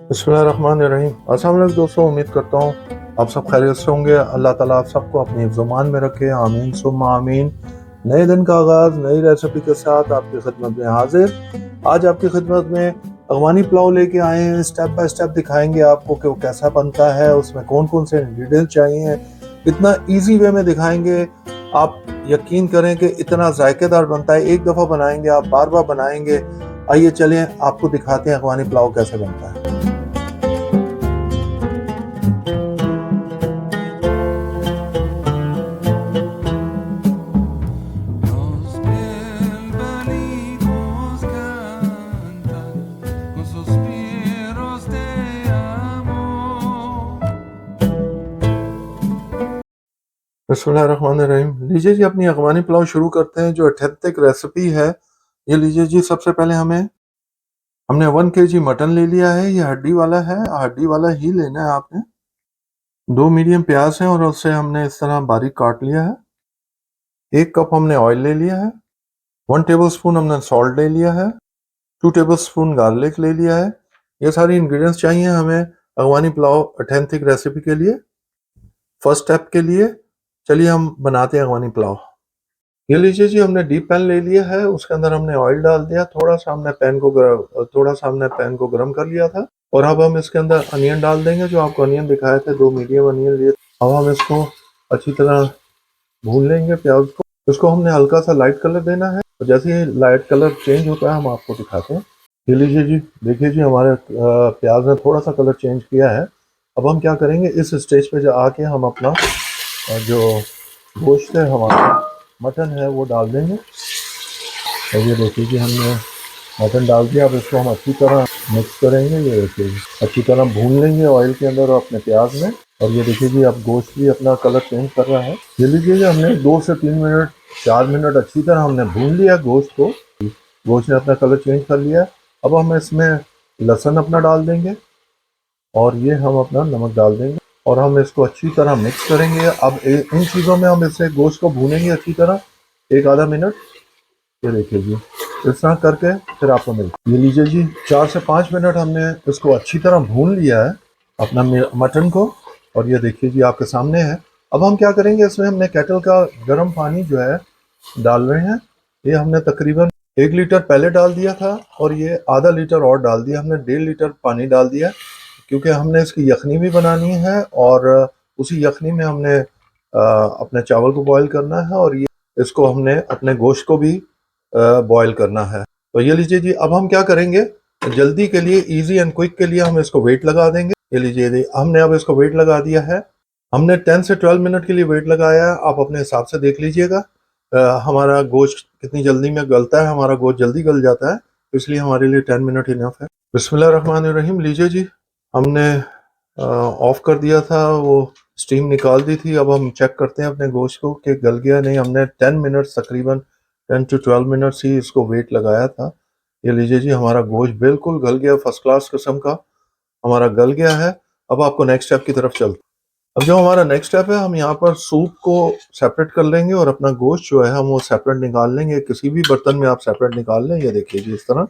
बिस्मिल्लाहिर्रहमानिर्रहीम। अस्सलाम वालेकुम दोस्तों, उम्मीद करता हूँ आप सब खैरियत से होंगे। अल्लाह ताला आप सबको अपनी ज़ुबान में रखे, आमीन सुम्मा आमीन। नए दिन का आगाज़ नई रेसिपी के साथ आपकी खिदमत में हाजिर। आज आपकी खिदमत में अफगानी पुलाव लेके आए हैं। स्टेप बाय स्टेप दिखाएंगे आपको कि वो कैसा बनता है, उसमें कौन कौन से इंग्रेडिएंट्स चाहिए। इतना ईजी वे में दिखाएंगे, आप यकीन करें कि इतना जायकेदार बनता है। एक दफ़ा बनाएंगे आप बार बार बनाएंगे। आइए चलें आपको दिखाते हैं अफगानी पुलाव कैसे बनता है। Los bienvenidos cantan con suspiros de amor. बिस्मिल्लाहिर्रहमानिर्रहीम। लीजिए जी अपनी अफगानी पुलाव शुरू करते हैं, जो ऑथेंटिक रेसिपी है। ये लीजिए जी, सबसे पहले हमने 1 kg मटन ले लिया है। ये हड्डी वाला है, हड्डी वाला ही लेना है आपने। 2 मीडियम प्याज हैं और उसे हमने इस तरह बारीक काट लिया है। 1 कप हमने ऑयल ले लिया है। 1 टेबल स्पून हमने सॉल्ट ले लिया है। 2 टेबल स्पून गार्लिक ले लिया है। ये सारी इंग्रेडिएंट्स चाहिए हमें अफगानी पुलाव ऑथेंटिक रेसिपी के लिए। फर्स्ट स्टेप के लिए चलिए हम बनाते हैं अफगानी पुलाव। ये लीजिए जी, हमने डीप पैन ले लिया है। उसके अंदर हमने ऑयल डाल दिया। थोड़ा सा हमने पैन को गर्म कर लिया था। और अब हम इसके अंदर अनियन डाल देंगे, जो आपको अनियन दिखाए थे। 2 मीडियम अनियन लिए। अब हम इसको अच्छी तरह भून लेंगे प्याज को। इसको हमने हल्का सा लाइट कलर देना है, और जैसे ही लाइट कलर चेंज होता है हम आपको दिखाते हैं। ये लीजिए जी, देखिए जी, हमारे प्याज ने थोड़ा सा कलर चेंज किया है। अब हम क्या करेंगे, इस स्टेज पे जो आके हम अपना जो गोश्त है, हमारा मटन है, वो डाल देंगे। और ये देखिए जी, हमने मटन डाल दिया। अब इसको हम अच्छी तरह मिक्स करेंगे। ये देखिए जी, अच्छी तरह भून लेंगे ऑयल के अंदर और अपने प्याज में। और ये देखिए जी, अब गोश्त भी अपना कलर चेंज कर रहा है। ये लीजिए जी, हमने 2 से 3 मिनट 4 मिनट अच्छी तरह हमने भून लिया गोश्त को। गोश्त ने अपना कलर चेंज कर लिया। अब हम इसमें लहसुन अपना डाल देंगे, और ये हम अपना नमक डाल देंगे, और हम इसको अच्छी तरह मिक्स करेंगे। अब इन चीज़ों में हम इसे गोश्त को भूनेंगे अच्छी तरह 1 आधा मिनट। ये देखिए जी, इस तरह करके फिर आपको मिलता। ये लीजिए जी, 4 से 5 मिनट हमने इसको अच्छी तरह भून लिया है, अपना मटन को। और ये देखिए जी, आपके सामने है। अब हम क्या करेंगे, इसमें हमने केटल का गर्म पानी जो है डाल रहे हैं। ये हमने तकरीबन 1 लीटर पहले डाल दिया था, और ये आधा लीटर और डाल दिया। हमने 1.5 लीटर पानी डाल दिया, क्योंकि हमने इसकी यखनी भी बनानी है, और उसी यखनी में हमने अपने चावल को बॉईल करना है, और ये इसको हमने अपने गोश्त को भी बॉईल करना है। तो ये लीजिए जी, अब हम क्या करेंगे, जल्दी के लिए, इजी एंड क्विक के लिए हम इसको वेट लगा देंगे। ये लीजिए जी, हमने अब इसको वेट लगा दिया है। हमने 10 से 12 मिनट के लिए वेट लगाया है। आप अपने हिसाब से देख लीजिएगा हमारा गोश्त कितनी जल्दी में गलता है। हमारा गोश्त जल्दी गल जाता है, तो इसलिए हमारे लिए 10 मिनट इनफ है। बिस्मिल्लाहिर्रहमानिर्रहीम। लीजिए जी, हमने ऑफ कर दिया था, वो स्टीम निकाल दी थी। अब हम चेक करते हैं अपने गोश्त को कि गल गया नहीं। हमने 10 मिनट, तकरीबन 10 से 12 मिनट्स ही इसको वेट लगाया था। ये लीजिए जी, हमारा गोश्त बिल्कुल गल गया, फर्स्ट क्लास किस्म का हमारा गल गया है। अब आपको नेक्स्ट स्टेप की तरफ चलते। अब जो हमारा नेक्स्ट स्टेप है, हम यहाँ पर सूप को सेपरेट कर लेंगे, और अपना गोश्त जो है हम वो सेपरेट निकाल लेंगे। किसी भी बर्तन में आप सेपरेट निकाल लें। ये देखिए जी, इस तरह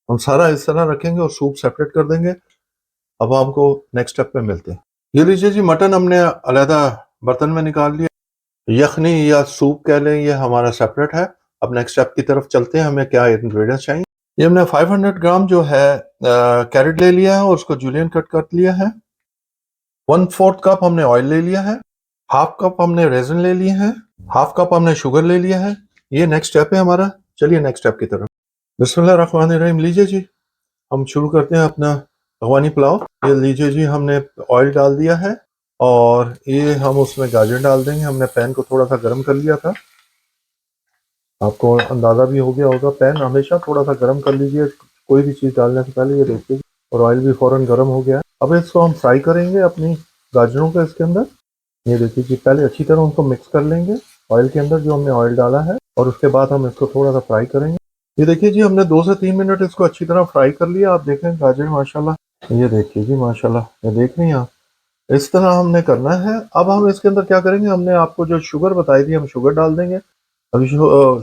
हम सारा इस तरह रखेंगे और सूप सेपरेट कर देंगे। अब हमको नेक्स्ट स्टेप पे मिलते हैं। ये लीजिए जी, मटन हमने अलहदा बर्तन में निकाल लिया। यखनी या सूप कह लें, ये हमारा सेपरेट है। अब नेक्स्ट स्टेप की तरफ चलते हैं, हमें क्या इंग्रेडिएंट्स चाहिए। ये हमने 500 ग्राम जो है कैरेट ले लिया है, और उसको जूलियन कट कर लिया है। 1/4 कप हमने ऑयल ले लिया है। हाफ कप हमने रेजिन ले लिए हैं। हाफ कप हमने शुगर ले लिया है। ये नेक्स्ट स्टेप है हमारा। चलिए नेक्स्ट स्टेप की तरफ। बिस्मिल्लाहिर्रहमानिर्रहीम। लीजिए जी, हम शुरू करते हैं अपना अफगानी पुलाव। ये लीजिए जी, हमने ऑयल डाल दिया है, और ये हम उसमें गाजर डाल देंगे। हमने पैन को थोड़ा सा गर्म कर लिया था। आपको अंदाज़ा भी हो गया होगा, पैन हमेशा थोड़ा सा गर्म कर लीजिए कोई भी चीज़ डालने से पहले। ये देखिए, और ऑयल भी फ़ौरन गर्म हो गया है। अब इसको हम फ्राई करेंगे अपनी गाजरों को इसके अंदर। ये देखिए कि पहले अच्छी तरह उनको मिक्स कर लेंगे ऑयल के अंदर, जो हमने ऑयल डाला है, और उसके बाद हम इसको थोड़ा सा फ्राई करेंगे। ये देखिए जी, हमने 2 से 3 मिनट इसको अच्छी तरह फ्राई कर लिया। आप देखें गाजर माशाल्लाह, ये देखिए जी माशाल्लाह, ये देख रही हैं आप, इस तरह हमने करना है। अब हम इसके अंदर क्या करेंगे, हमने आपको जो शुगर बताई थी, हम शुगर डाल देंगे। अभी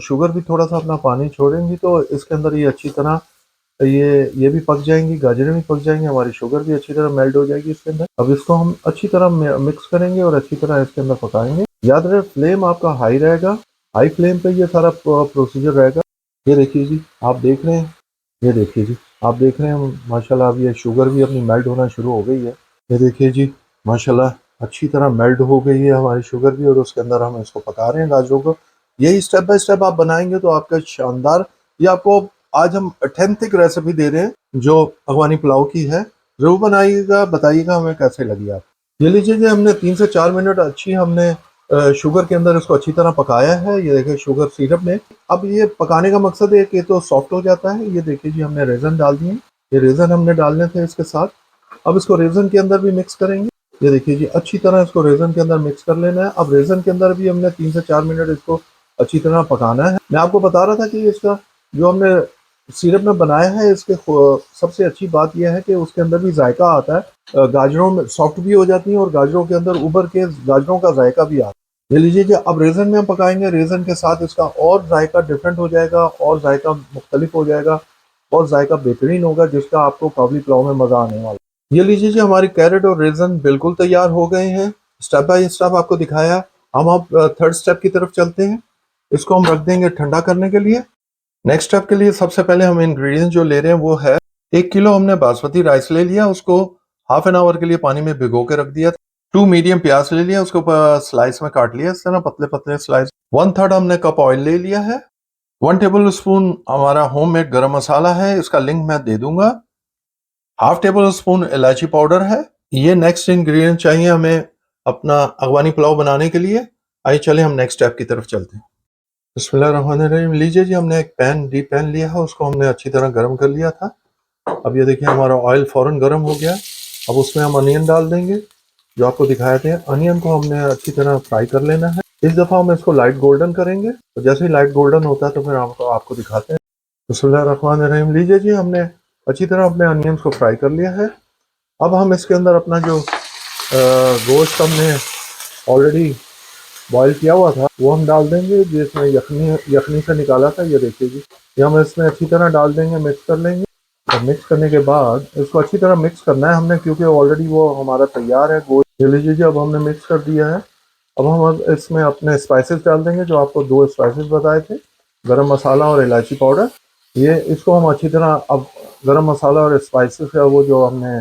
शुगर भी थोड़ा सा अपना पानी छोड़ेंगी, तो इसके अंदर ये अच्छी तरह ये भी पक जाएंगी, गाजरें भी पक जाएंगी, हमारी शुगर भी अच्छी तरह मेल्ट हो जाएगी इसके अंदर। अब इसको हम अच्छी तरह मिक्स करेंगे और अच्छी तरह इसके अंदर पकाएंगे। याद रहे फ्लेम आपका हाई रहेगा, हाई फ्लेम पे ये सारा प्रोसीजर रहेगा। ये देखिए जी, आप देख रहे हैं, ये देखिए जी, आप देख रहे हैं माशाल्लाह अब ये शुगर भी अपनी मेल्ट होना शुरू हो गई है। ये देखिए जी, माशाल्लाह अच्छी तरह मेल्ट हो गई है हमारी शुगर भी, और उसके अंदर हम इसको पका रहे हैं गाजरों को। यही स्टेप बाय स्टेप आप बनाएंगे तो आपका शानदार, ये आपको आज हम ऑथेंटिक रेसिपी दे रहे हैं जो अफगानी पुलाव की है। जरूर बनाइएगा, बताइएगा हमें कैसे लगी आप। ये लीजिए जी, हमने 3 से 4 मिनट अच्छी हमने शुगर के अंदर इसको अच्छी तरह पकाया है। ये देखिए शुगर सिरप में, अब ये पकाने का मकसद है कि तो सॉफ्ट हो जाता है। ये देखिए जी, हमने रेजन डाल दिए, ये रेजन हमने डालने थे इसके साथ। अब इसको रेजन के अंदर भी मिक्स करेंगे। ये देखिए जी, अच्छी तरह इसको रेजन के अंदर मिक्स कर लेना है। अब रेजन के अंदर भी हमने 3 से 4 मिनट इसको अच्छी तरह पकाना है। मैं आपको बता रहा था कि इसका जो हमने सिरप में बनाया है, इसके सबसे अच्छी बात यह है कि उसके अंदर भी जायका आता है। गाजरों में सॉफ्ट भी हो जाती हैं और गाजरों के अंदर उबर के गाजरों का जायका भी आता है। ये लीजिए कि अब रेजन में हम पकाएंगे, रेजन के साथ इसका और जायका डिफरेंट हो जाएगा और जायका मुख्तलिफ हो जाएगा और जायका बेहतरीन होगा, जिसका आपको काबुली पुलाव में मजा आने वाला है। ये लीजिए जी, हमारी कैरेट और रेजन बिल्कुल तैयार हो गए हैं। स्टेप बाय स्टेप आपको दिखाया। हम अब थर्ड स्टेप की तरफ चलते हैं। इसको हम रख देंगे ठंडा करने के लिए। नेक्स्ट स्टेप के लिए सबसे पहले हम इंग्रेडिएंट्स जो ले रहे हैं वो है 1 किलो हमने बासमती राइस ले लिया, उसको हाफ एन आवर के लिए पानी में भिगो के रख दिया। 2 मीडियम प्याज ले लिया, उसको स्लाइस में काट लिया, इस तरह पतले पतले स्लाइस। 1/3 हमने कप ऑयल ले लिया है। 1 टेबल स्पून हमारा होममेड गरम मसाला है, इसका लिंक मैं दे दूंगा। हाफ टेबल स्पून इलायची पाउडर है। ये नेक्स्ट इंग्रेडिएंट चाहिए हमें अपना अफगानी पुलाव बनाने के लिए। आइए चले हम नेक्स्ट स्टेप की तरफ चलते हैं। बिस्मिल्लाहिर्रहमानिर्रहीम। लीजिए जी, हमने एक डीप पैन लिया है, उसको हमने अच्छी तरह गर्म कर लिया था। अब ये देखिए हमारा ऑयल फौरन गर्म हो गया। अब उसमें हम अनियन डाल देंगे जो आपको दिखाए थे। अनियन को हमने अच्छी तरह फ्राई कर लेना है। इस दफ़ा हम इसको लाइट गोल्डन करेंगे, तो जैसे ही लाइट गोल्डन होता है तो फिर आपको दिखाते हैं। बिस्मिल्लाहिर्रहमानिर्रहीम। लीजिए जी, हमने अच्छी तरह अपने अनियंस को फ्राई कर लिया है। अब हम इसके अंदर अपना जो गोश्त हमने ऑलरेडी बॉईल किया हुआ था वो हम डाल देंगे, जिसमें यखनी से निकाला था। ये देखिए जी, ये हम इसमें अच्छी तरह डाल देंगे, मिक्स कर लेंगे। और मिक्स करने के बाद इसको अच्छी तरह मिक्स करना है हमने, क्योंकि ऑलरेडी वो हमारा तैयार है गोश्त। ये लीजिए जी, अब हमने मिक्स कर दिया है। अब हम इसमें अपने स्पाइसेस डाल देंगे, जो आपको 2 स्पाइसेस बताए थे, गरम मसाला और इलायची पाउडर। ये इसको हम अच्छी तरह अब गरम मसाला और स्पाइसेस का वो जो हमने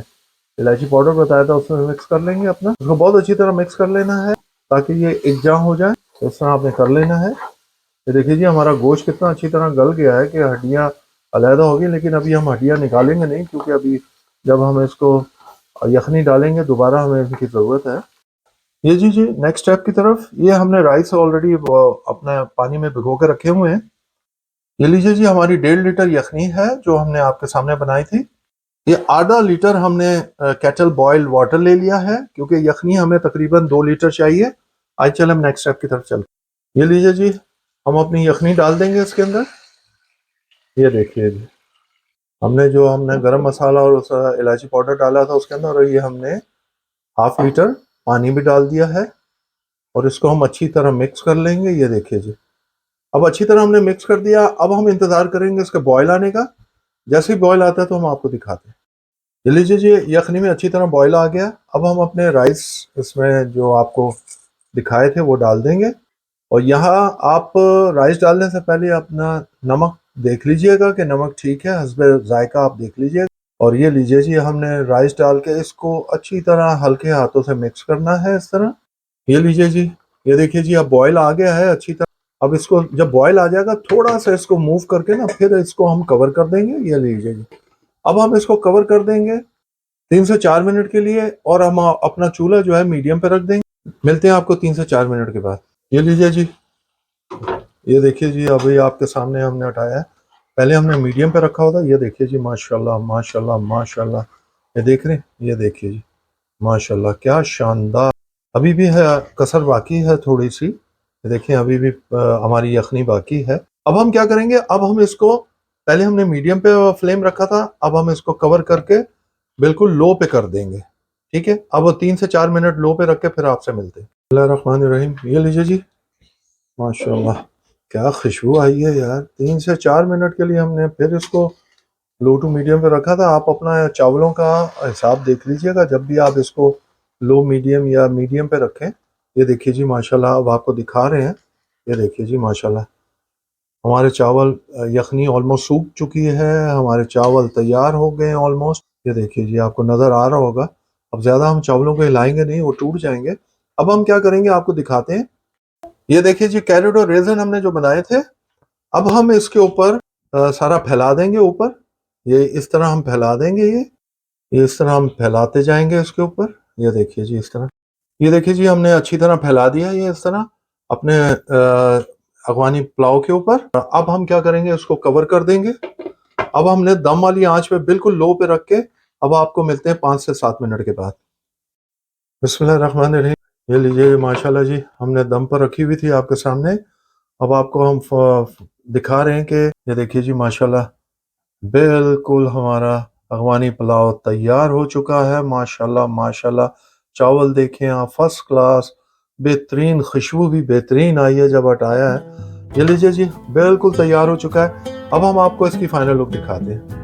इलायची पाउडर बताया था उसमें मिक्स कर लेंगे अपना। उसको बहुत अच्छी तरह मिक्स कर लेना है ताकि ये एकजा हो जाए। तो इस तरह आपने कर लेना है। ये देखिए जी, हमारा गोश्त कितना अच्छी तरह गल गया है कि हड्डियाँ अलहदा होगी, लेकिन अभी हम हड्डियाँ निकालेंगे नहीं, क्योंकि अभी जब हम इसको यखनी डालेंगे दोबारा हमें इनकी ज़रूरत है। ये जी नेक्स्ट स्टेप की तरफ, ये हमने राइस ऑलरेडी अपने पानी में भिगो के रखे हुए हैं। ये लीजिए जी, हमारी 1.5 लीटर यखनी है जो हमने आपके सामने बनाई थी। ये आधा लीटर हमने केटल बॉयल वाटर ले लिया है, क्योंकि यखनी हमें तकरीबन 2 लीटर चाहिए। आज चल हम नेक्स्ट स्टेप की तरफ चलते। ये लीजिए जी, हम अपनी यखनी डाल देंगे इसके अंदर। ये देखिए जी, हमने गरम मसाला और उस इलायची पाउडर डाला था उसके अंदर, और ये हमने हाफ लीटर पानी भी डाल दिया है और इसको हम अच्छी तरह मिक्स कर लेंगे। ये देखिए जी, अब अच्छी तरह हमने मिक्स कर दिया। अब हम इंतज़ार करेंगे इसके बॉयल आने का। जैसे ही बॉयल आता है तो हम आपको दिखाते हैं। ये लीजिए जी, यखनी में अच्छी तरह बॉयल आ गया। अब हम अपने राइस इसमें जो आपको दिखाए थे वो डाल देंगे। और यहाँ आप राइस डालने से पहले अपना नमक देख लीजिएगा कि नमक ठीक है, हस्बे जायका आप देख लीजिएगा। और ये लीजिए जी, हमने राइस डाल के इसको अच्छी तरह हल्के हाथों से मिक्स करना है इस तरह। ये लीजिए जी, ये देखिए जी, अब बॉयल आ गया है अच्छी तरह। अब इसको जब बॉयल आ जाएगा थोड़ा सा इसको मूव करके ना, फिर इसको हम कवर कर देंगे। ये लीजिए जी, अब हम इसको कवर कर देंगे 3 से 4 मिनट के लिए, और हम अपना चूल्हा जो है मीडियम पे रख देंगे। मिलते हैं आपको 3 से 4 मिनट के बाद। ये लीजिए जी, ये देखिए जी, अभी आपके सामने हमने उठाया है। पहले हमने मीडियम पे रखा होता। ये देखिए जी, माशाल्लाह माशाल्लाह माशाल्लाह। ये देख रहे हैं, ये देखिए जी, माशाल्लाह क्या शानदार। अभी भी है, कसर बाकी है थोड़ी सी। ये देखिए, अभी भी हमारी यखनी बाकी है। अब हम क्या करेंगे, अब हम इसको, पहले हमने मीडियम पे फ्लेम रखा था, अब हम इसको कवर करके बिल्कुल लो पे कर देंगे। ठीक है, अब वो 3 से 4 मिनट लो पे रख के फिर आपसे मिलते हैं। बिस्मिल्लाहिर्रहमानिर्रहीम। ये लीजिए जी, माशाल्लाह क्या खुशबू आई है यार। 3 से 4 मिनट के लिए हमने फिर इसको लो टू मीडियम पे रखा था। आप अपना चावलों का हिसाब देख लीजिएगा जब भी आप इसको लो मीडियम या मीडियम पे रखें। ये देखिए जी माशाल्लाह, अब आपको दिखा रहे हैं। ये देखिए जी माशाल्लाह, हमारे चावल यखनी ऑलमोस्ट सूख चुकी है, हमारे चावल तैयार हो गए हैं ऑलमोस्ट। ये देखिए जी, आपको नज़र आ रहा होगा। अब ज़्यादा हम चावलों को हिलाएंगे नहीं, वो टूट जाएंगे। अब हम क्या करेंगे आपको दिखाते हैं। ये देखिए जी, कैरेट और रेजन हमने जो बनाए थे, अब हम इसके ऊपर सारा फैला देंगे ऊपर। ये इस तरह हम फैला देंगे। ये इस तरह हम फैलाते जाएंगे इसके ऊपर। ये देखिए जी इस तरह। ये देखिए जी, हमने अच्छी तरह फैला दिया ये इस तरह अपने अफगानी पुलाव के ऊपर। अब हम क्या करेंगे, इसको कवर कर देंगे। अब हमने दम वाली आंच पे बिल्कुल लो पे रख के, अब आपको मिलते हैं 5 से 7 मिनट के बाद। बिस्मिल्लाहिर्रहमानिर्रहीम। ये लीजिए माशाल्लाह जी, हमने दम पर रखी हुई थी आपके सामने। अब आपको हम दिखा रहे हैं कि ये देखिए जी माशाल्लाह, बिल्कुल हमारा अफगानी पुलाव तैयार हो चुका है। माशाल्लाह माशाल्लाह, चावल देखें आप, फर्स्ट क्लास, बेहतरीन, खुशबू भी बेहतरीन आई है जब हटाया है। ये लीजिए जी, बिल्कुल तैयार हो चुका है। अब हम आपको इसकी फाइनल लुक दिखाते हैं।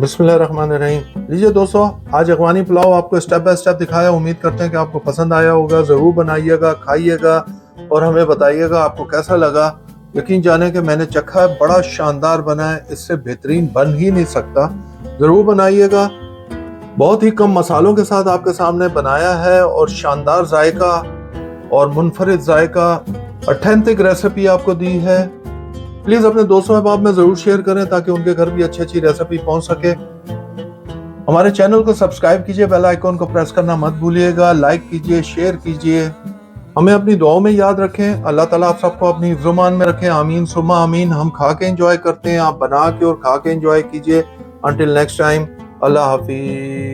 बिस्मिल्लाहिर्रहमानिर्रहीम। लीजिए दोस्तों, आज अफगानी पुलाव आपको स्टेप बाय स्टेप दिखाया। उम्मीद करते हैं कि आपको पसंद आया होगा। ज़रूर बनाइएगा, खाइएगा और हमें बताइएगा आपको कैसा लगा। यकीन जाने कि मैंने चखा है, बड़ा शानदार बना है, इससे बेहतरीन बन ही नहीं सकता। ज़रूर बनाइएगा। बहुत ही कम मसालों के साथ आपके सामने बनाया है और शानदार जायका और मुनफरिद जायका, ऑथेंटिक रेसिपी आपको दी है। प्लीज अपने दोस्तों अहबाब में जरूर शेयर करें ताकि उनके घर भी अच्छी अच्छी रेसिपी पहुंच सके। हमारे चैनल को सब्सक्राइब कीजिए, बेल आइकॉन को प्रेस करना मत भूलिएगा, लाइक कीजिए, शेयर कीजिए। हमें अपनी दुआओं में याद रखें। अल्लाह ताला आप सबको अपनी हिफ्ज़-ओ-मान में रखें। आमीन सुम्मा आमीन। हम खा के एंजॉय करते हैं, आप बना के और खा के एंजॉय कीजिए। अंटिल नेक्स्ट टाइम, अल्लाह हाफिज।